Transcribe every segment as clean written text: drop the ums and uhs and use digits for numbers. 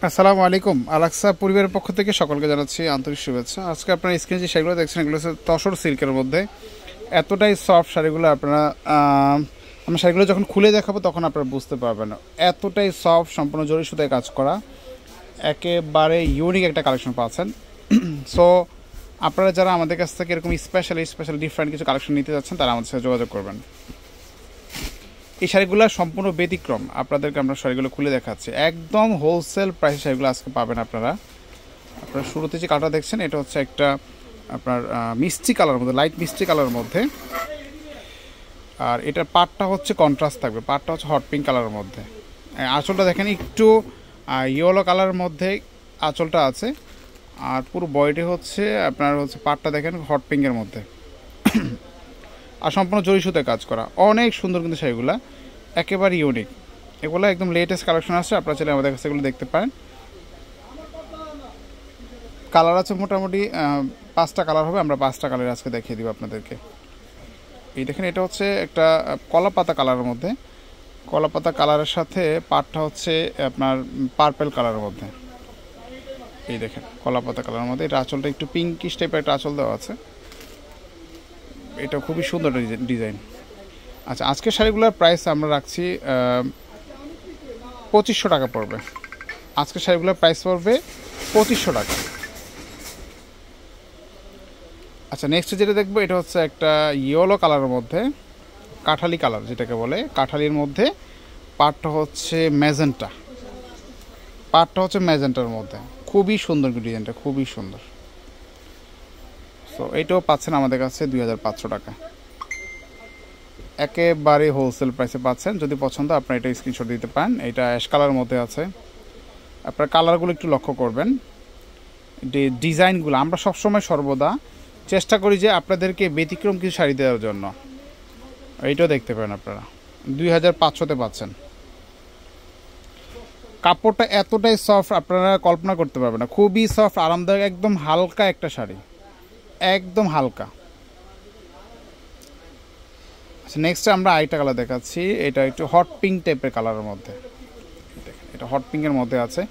আসসালামু আলাইকুম। আলাক্সা পরিবারের পক্ষ থেকে সকলকে জানাচ্ছি আন্তরিক শুভেচ্ছা। আজকে আপনারা স্ক্রিনে যে শাড়িগুলো দেখছেন এগুলো হচ্ছে তসর সিল্কের মধ্যে। এতটাই সফট শাড়িগুলো আপনারা আমি শাড়িগুলো যখন খুলে দেখাবো তখন আপনারা বুঝতে পারবেন। এতটাই সফট, সম্পূর্ণ জরি সুতায় কাজ করা, একেবারে ইউনিক একটা কালেকশন পাচ্ছেন। সো আপনারা যারা আমাদের কাছ থেকে এরকম স্পেশাল ডিফারেন্ট কিছু কালেকশন নিতে যাচ্ছেন তারা আমাদের সাথে যোগাযোগ করবেন। এই শাড়িগুলো সম্পূর্ণ ব্যতিক্রম, আপনাদেরকে আমরা শাড়িগুলো খুলে দেখাচ্ছি। একদম হোলসেল প্রাইসে শাড়িগুলো আজকে পাবেন আপনারা। শুরুতে যে কালারটা দেখছেন এটা হচ্ছে একটা আপনার মিষ্টি কালার মধ্যে, লাইট মিষ্টি কালারের মধ্যে। আর এটার পাটটা হচ্ছে কন্ট্রাস্ট থাকবে, পাটটা হচ্ছে হট পিঙ্ক কালারের মধ্যে। আঁচলটা দেখেন একটু ইয়েলো কালারের মধ্যে আঁচলটা আছে। আর পুরো বডিটি হচ্ছে আপনার হচ্ছে পাটটা দেখেন হট পিঙ্কের মধ্যে। আর সম্পূর্ণ জরি সুতায় কাজ করা, অনেক সুন্দর কিন্তু শাড়িগুলো, একেবারে ইউনিক। এগুলো একদম লেটেস্ট কালেকশন আসছে, আপনারা চাইলে আমাদের কাছে এগুলো দেখতে পারেন। কালার আছে মোটামুটি 5টা কালার হবে, আমরা 5টা কালার আজকে দেখিয়ে দিব আপনাদেরকে। এই দেখেন এটা হচ্ছে একটা কলা পাতা কালারের মধ্যে, কলা পাতা কালারের সাথে পাটটা হচ্ছে আপনার পার্পেল কালারের মধ্যে। এই দেখেন কলা পাতা কালারের মধ্যে, এটা আঁচলটা একটু পিঙ্কিশ টাইপের একটা আঁচল দেওয়া আছে। এটা খুবই সুন্দর ডিজাইন। আচ্ছা, আজকের শাড়িগুলোর প্রাইস আমরা রাখছি 2500 টাকা পড়বে। আজকের শাড়িগুলোর প্রাইস পড়বে 2500 টাকা। আচ্ছা, নেক্সট যেটা দেখবো এটা হচ্ছে একটা ইয়েলো কালারের মধ্যে, কাঠালি কালার যেটাকে বলে, কাঠালির মধ্যে পাটটা হচ্ছে ম্যাজেন্টা, পাটটা হচ্ছে ম্যাজেন্টার মধ্যে। খুবই সুন্দর ডিজাইনটা, খুবই সুন্দর। সো এইটাও পাচ্ছেন আমাদের কাছে 2500 টাকা, একেবারে হোলসেল প্রাইসে পাচ্ছেন। যদি পছন্দ আপনার এটা স্ক্রিনশট দিতে পারেন। এটা অ্যাশ কালারের মধ্যে আছে, আপনার কালারগুলো একটু লক্ষ্য করবেন। ডিজাইনগুলো আমরা সবসময় সর্বদা চেষ্টা করি যে আপনাদেরকে ব্যতিক্রম কিছু শাড়ি দেওয়ার জন্য। এইটাও দেখতে পারেন আপনারা 2500-তে পাচ্ছেন। কাপড়টা এতটাই সফট আপনারা কল্পনা করতে পারবেন না, খুবই সফট, আরামদায়ক, একদম হালকা একটা শাড়ি, একদম হালকা। আচ্ছা, নেক্সট আমরা আরেকটা কালার দেখাচ্ছি। এটা একটু হট পিঙ্ক টাইপের কালারের মধ্যে, দেখেন এটা হট পিঙ্কের মধ্যে আছে,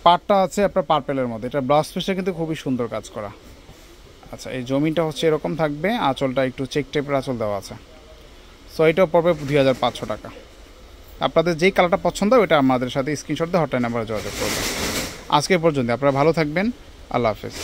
পাটটা আছে আপনার পার্পেলের মধ্যে। এটা ব্লাউজ পিসটা কিন্তু খুবই সুন্দর কাজ করা। আচ্ছা, এই জমিটা হচ্ছে এরকম থাকবে, আঁচলটা একটু চেক টাইপের আঁচল দেওয়া আছে। সো এটাও পড়বে 2500 টাকা। আপনাদের যেই কালারটা পছন্দ ওইটা আমাদের সাথে স্ক্রিনশট দিয়ে হটলাইন নাম্বারে যোগাযোগ করবেন। আজকে পর্যন্ত আপনারা ভালো থাকবেন, আল্লাহ হাফেজ।